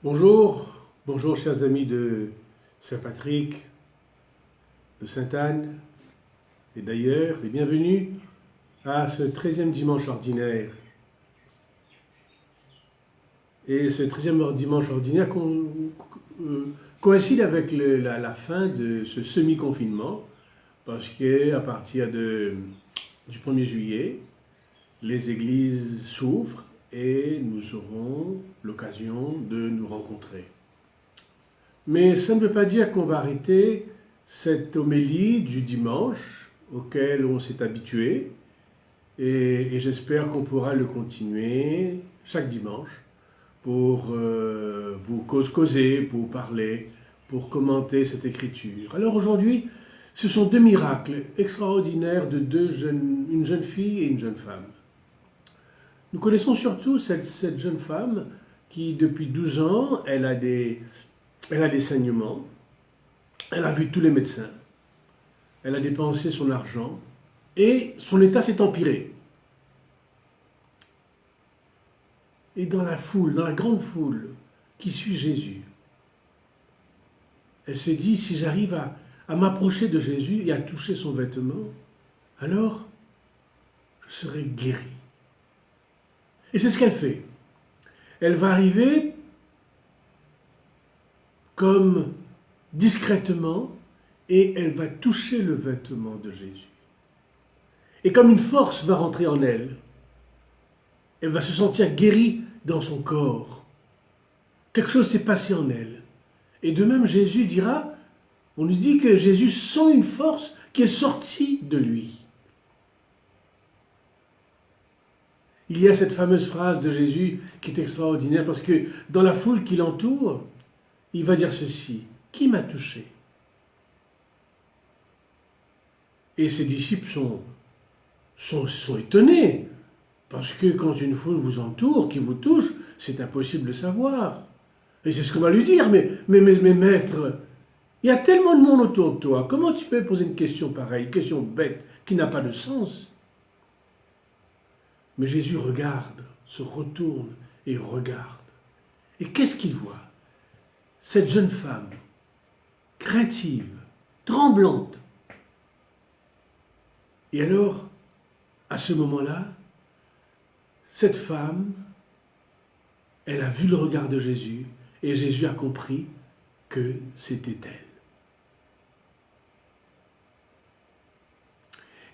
Bonjour chers amis de Saint-Patrick, de Sainte-Anne et d'ailleurs, et bienvenue à ce 13e dimanche ordinaire. Et ce 13e dimanche ordinaire coïncide avec la fin de ce semi-confinement, parce qu'à partir du 1er juillet, les églises s'ouvrent et nous aurons l'occasion de nous rencontrer. Mais ça ne veut pas dire qu'on va arrêter cette homélie du dimanche auquel on s'est habitué et j'espère qu'on pourra le continuer chaque dimanche pour vous causer, pour parler, pour commenter cette écriture. Alors aujourd'hui, ce sont deux miracles extraordinaires de une jeune fille et une jeune femme. Nous connaissons surtout cette jeune femme qui, depuis 12 ans, elle a des saignements, elle a vu tous les médecins, elle a dépensé son argent et son état s'est empiré. Et dans la foule, dans la grande foule qui suit Jésus, elle se dit, si j'arrive à m'approcher de Jésus et à toucher son vêtement, alors je serai guéri. Et c'est ce qu'elle fait. Elle va arriver comme discrètement et elle va toucher le vêtement de Jésus. Et comme une force va rentrer en elle, elle va se sentir guérie dans son corps. Quelque chose s'est passé en elle. Et de même, Jésus dira, on nous dit que Jésus sent une force qui est sortie de lui. Il y a cette fameuse phrase de Jésus qui est extraordinaire parce que dans la foule qui l'entoure, il va dire ceci, qui m'a touché? Et ses disciples sont étonnés parce que quand une foule vous entoure, qui vous touche, c'est impossible de savoir. Et c'est ce qu'on va lui dire, mais maître, il y a tellement de monde autour de toi, comment tu peux poser une question pareille, une question bête, qui n'a pas de sens? Mais Jésus regarde, se retourne et regarde. Et qu'est-ce qu'il voit? Cette jeune femme, craintive, tremblante. Et alors, à ce moment-là, cette femme, elle a vu le regard de Jésus et Jésus a compris que c'était elle.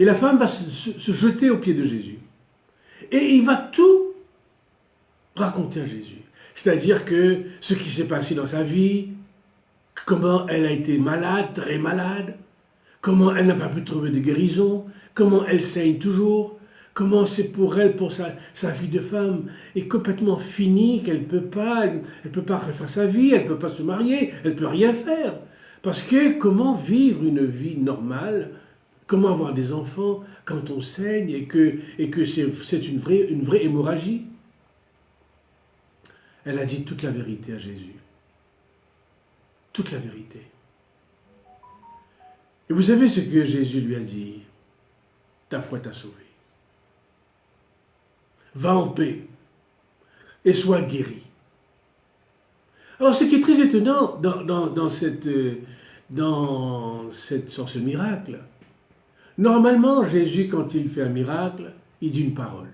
Et la femme va se jeter aux pieds de Jésus. Et il va tout raconter à Jésus. C'est-à-dire que ce qui s'est passé dans sa vie, comment elle a été malade, très malade, comment elle n'a pas pu trouver de guérison, comment elle saigne toujours, comment c'est pour elle, pour sa vie de femme, est complètement finie, qu'elle ne peut pas refaire sa vie, elle ne peut pas se marier, elle ne peut rien faire. Parce que comment vivre une vie normale, comment avoir des enfants quand on saigne et que c'est une vraie hémorragie? Elle a dit toute la vérité à Jésus. Toute la vérité. Et vous savez ce que Jésus lui a dit? Ta foi t'a sauvé. Va en paix et sois guéri. Alors ce qui est très étonnant dans ce miracle, normalement Jésus quand il fait un miracle, il dit une parole.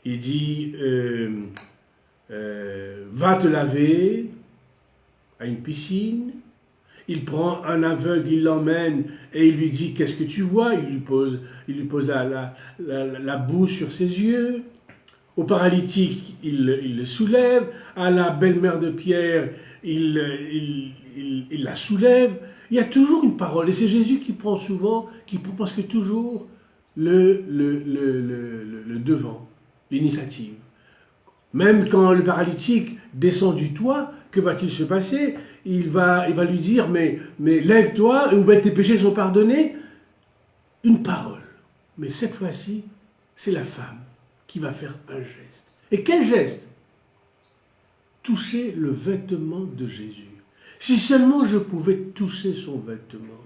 Il dit va te laver à une piscine. Il prend un aveugle, il l'emmène et il lui dit qu'est-ce que tu vois? Il lui pose la boue sur ses yeux. Au paralytique, il le soulève. À la belle-mère de Pierre, il la soulève. Il y a toujours une parole. Et c'est Jésus qui prend souvent, qui prend presque toujours le devant, l'initiative. Même quand le paralytique descend du toit, que va-t-il se passer? Il va lui dire, mais lève-toi, ou tes péchés sont pardonnés. Une parole. Mais cette fois-ci, c'est la femme qui va faire un geste. Et quel geste? Toucher le vêtement de Jésus. Si seulement je pouvais toucher son vêtement.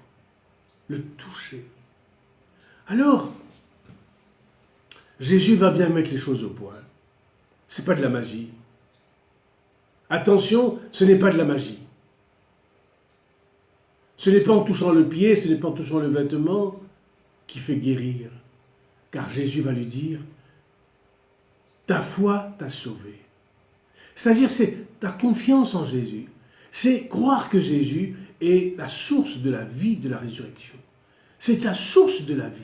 Le toucher. Alors, Jésus va bien mettre les choses au point. C'est pas de la magie. Attention, ce n'est pas de la magie. Ce n'est pas en touchant le pied, ce n'est pas en touchant le vêtement qui fait guérir. Car Jésus va lui dire, ta foi t'a sauvé. C'est-à-dire, c'est ta confiance en Jésus. C'est croire que Jésus est la source de la vie, de la résurrection. C'est la source de la vie.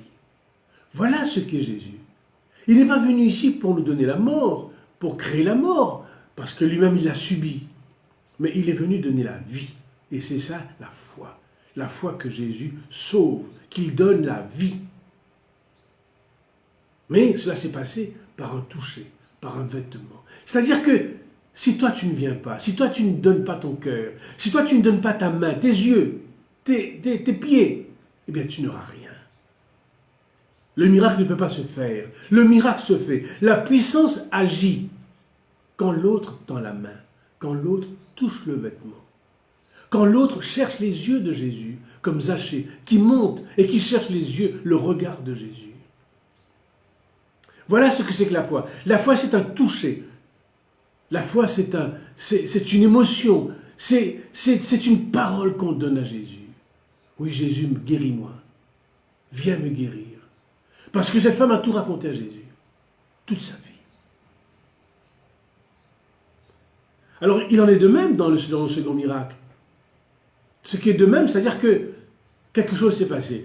Voilà ce qu'est Jésus. Il n'est pas venu ici pour nous donner la mort, pour créer la mort, parce que lui-même il l'a subi. Mais il est venu donner la vie. Et c'est ça la foi. La foi que Jésus sauve, qu'il donne la vie. Mais cela s'est passé par un toucher, par un vêtement. C'est-à-dire que si toi tu ne viens pas, si toi tu ne donnes pas ton cœur, si toi tu ne donnes pas ta main, tes yeux, tes pieds, eh bien tu n'auras rien. Le miracle ne peut pas se faire. Le miracle se fait. La puissance agit quand l'autre tend la main, quand l'autre touche le vêtement, quand l'autre cherche les yeux de Jésus, comme Zachée, qui monte et qui cherche les yeux, le regard de Jésus. Voilà ce que c'est que la foi. La foi, c'est un toucher. La foi, c'est une émotion. C'est une parole qu'on donne à Jésus. Oui, Jésus, guéris-moi. Viens me guérir. Parce que cette femme a tout raconté à Jésus. Toute sa vie. Alors, il en est de même dans le second miracle. Ce qui est de même, c'est-à-dire que quelque chose s'est passé.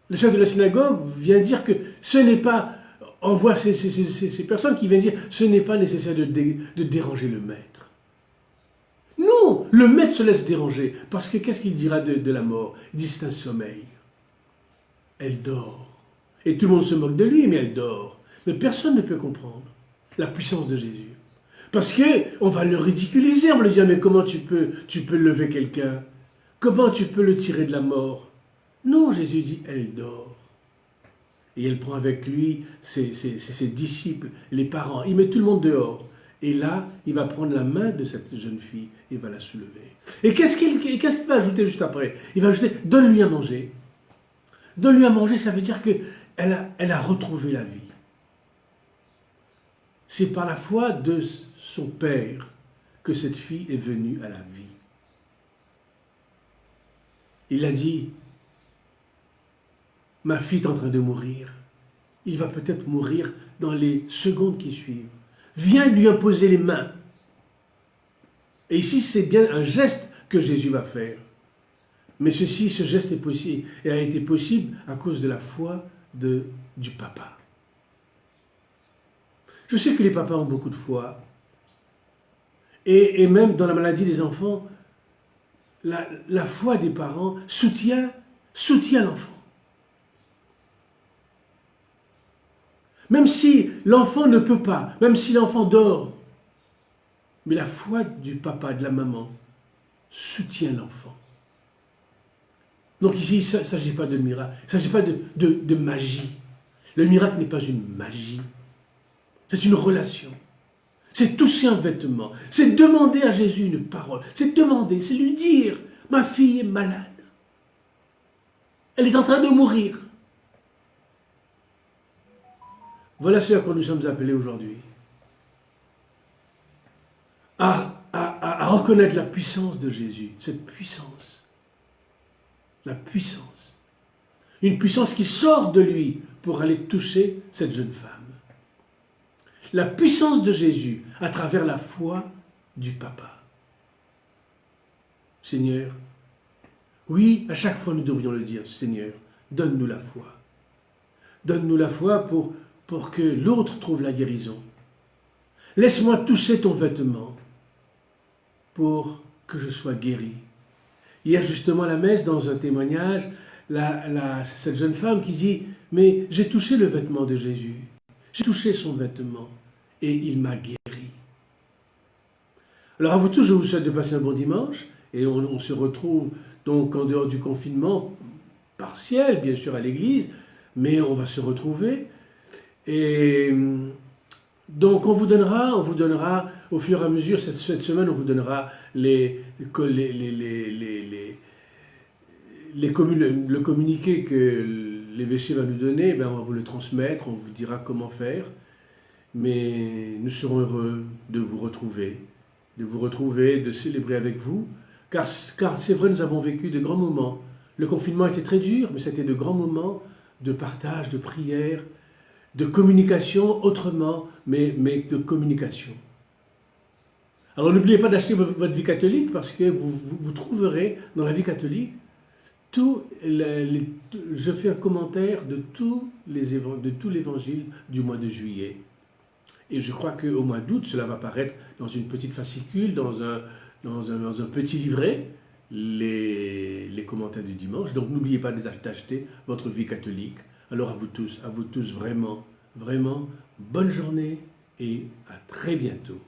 Le chef de la synagogue vient dire que ce n'est pas... On voit ces personnes qui viennent dire ce n'est pas nécessaire de déranger le maître. Non, le maître se laisse déranger. Parce que qu'est-ce qu'il dira de la mort? Il dit c'est un sommeil. Elle dort. Et tout le monde se moque de lui, mais elle dort. Mais personne ne peut comprendre la puissance de Jésus. Parce qu'on va le ridiculiser, on va lui dire mais comment tu peux lever quelqu'un? Comment tu peux le tirer de la mort? Non, Jésus dit elle dort. Et elle prend avec lui ses disciples, les parents. Il met tout le monde dehors. Et là, il va prendre la main de cette jeune fille et va la soulever. Et qu'est-ce qu'il va ajouter juste après? Il va ajouter, donne-lui à manger. Donne-lui à manger, ça veut dire qu'elle a retrouvé la vie. C'est par la foi de son père que cette fille est venue à la vie. Il a dit, ma fille est en train de mourir. Il va peut-être mourir dans les secondes qui suivent. Viens lui imposer les mains. Et ici, c'est bien un geste que Jésus va faire. Mais ce geste est possible, et a été possible à cause de la foi du papa. Je sais que les papas ont beaucoup de foi. Et même dans la maladie des enfants, la foi des parents soutient l'enfant. Même si l'enfant ne peut pas, même si l'enfant dort, mais la foi du papa, de la maman, soutient l'enfant. Donc ici, il ne s'agit pas de miracle, il ne s'agit pas de magie. Le miracle n'est pas une magie, c'est une relation. C'est toucher un vêtement, c'est demander à Jésus une parole, c'est demander, c'est lui dire, ma fille est malade, elle est en train de mourir. Voilà ce à quoi nous sommes appelés aujourd'hui. À reconnaître la puissance de Jésus, cette puissance. La puissance. Une puissance qui sort de lui pour aller toucher cette jeune femme. La puissance de Jésus à travers la foi du papa. Seigneur, oui, à chaque fois nous devrions le dire, Seigneur, donne-nous la foi. Donne-nous la foi pour que l'autre trouve la guérison. Laisse-moi toucher ton vêtement pour que je sois guéri. Hier, justement, à la messe, dans un témoignage, cette jeune femme qui dit « Mais j'ai touché le vêtement de Jésus. J'ai touché son vêtement et il m'a guéri. » Alors à vous tous, je vous souhaite de passer un bon dimanche et on se retrouve donc en dehors du confinement partiel, bien sûr, à l'église, mais on va se retrouver. Et donc on vous donnera au fur et à mesure, cette semaine, on vous donnera le communiqué que l'évêché va nous donner, ben on va vous le transmettre, on vous dira comment faire. mais nous serons heureux de vous retrouver, de célébrer avec vous, car c'est vrai, nous avons vécu de grands moments. Le confinement était très dur, mais c'était de grands moments de partage, de prière, de communication autrement, mais de communication. Alors n'oubliez pas d'acheter votre vie catholique, parce que vous trouverez dans la vie catholique je fais un commentaire de tout l'évangile du mois de juillet. Et je crois qu'au mois d'août, cela va apparaître dans une petite fascicule, dans un petit livret, les commentaires du dimanche. Donc n'oubliez pas d'acheter votre vie catholique. Alors à vous tous vraiment, vraiment, bonne journée et à très bientôt.